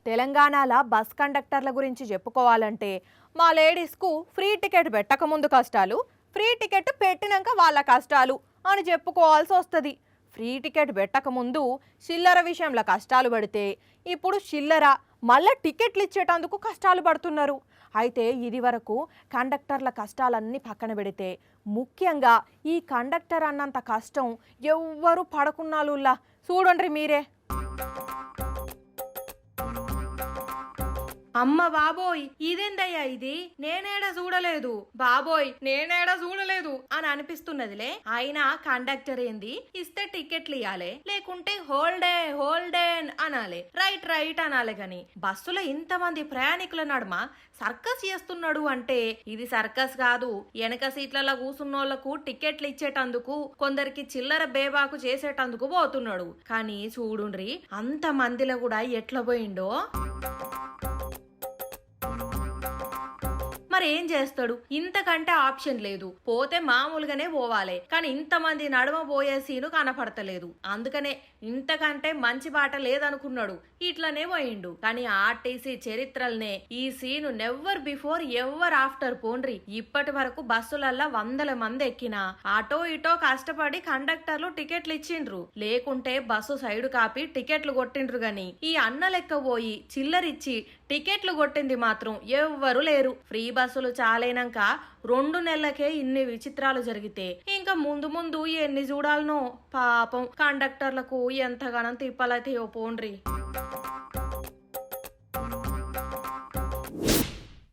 తెలంగాణలో బస్ కండక్టర్ల గురించి చెప్పుకోవాలంటే మా లేడీస్కు ఫ్రీ టికెట్ పెట్టకముందు కష్టాలు, ఫ్రీ టికెట్ పెట్టినాక వాళ్ళ కష్టాలు అని చెప్పుకోవాల్సి వస్తుంది. ఫ్రీ టికెట్ పెట్టకముందు చిల్లర విషయంలో కష్టాలు పడితే ఇప్పుడు చిల్లర మళ్ళీ టికెట్లు ఇచ్చేటందుకు కష్టాలు పడుతున్నారు. అయితే ఇది వరకు కండక్టర్ల కష్టాలన్నీ పక్కన పెడితే ముఖ్యంగా ఈ కండక్టర్ అన్నంత కష్టం ఎవ్వరు పడకున్నాలుల్లా. చూడండి మీరే. అమ్మ బాబోయ్, ఇదేందయ్యా ఇది, నేనేడా చూడలేదు బాబోయ్, నేనేడా చూడలేదు అని అనిపిస్తున్నదిలే. అయినా కండక్టర్ ఏంది, ఇస్తే టికెట్లు ఇవ్వాలి, లేకుంటే హోల్డే హోల్డే అనాలి, రైట్ రైట్ అనాలి. గాని బస్సులో ఇంతమంది ప్రయాణికుల నడుమ సర్కస్ చేస్తున్నాడు అంటే ఇది సర్కస్ కాదు. వెనక సీట్లలో కూసున్నోళ్లకు టికెట్లు ఇచ్చేటందుకు, కొందరికి చిల్లర బేబాకు చేసేటందుకు పోతున్నాడు. కానీ చూడుండ్రి అంత మందిలో కూడా ఎట్లా పోయిండో. మరి ఏం చేస్తాడు, ఇంతకంటే ఆప్షన్ లేదు, పోతే మామూలుగానే పోవాలి. కానీ ఇంతమంది నడుమ పోయే సీను కనపడతలేదు, అందుకనే ఇంతకంటే మంచి బాట లేదనుకున్నాడు, ఇట్లనే పోయిండు. కానీ ఆర్టీసీ చరిత్రలనే ఈ scene never before ever after పోండ్రి. ఇప్పటి వరకు బస్సులల్లా వందల మంది ఎక్కినా ఆటో ఇటో కష్టపడి కండక్టర్లు టికెట్లు ఇచ్చిండ్రు, లేకుంటే బస్సు సైడు కాపి టికెట్లు కొట్టిండ్రు. గాని ఈ అన్న లెక్క పోయి చిల్లరిచ్చి టికెట్లు కొట్టింది మాత్రం ఎవ్వరు లేరు. ఫ్రీ బస్సులు చాలైనాక 2 నెలలకే ఇన్ని విచిత్రాలు జరిగితే ఇంకా ముందు ముందు ఎన్ని చూడాలనో. పాపం కండక్టర్లకు ఎంతగానో తిప్పలైతే పోండ్రి.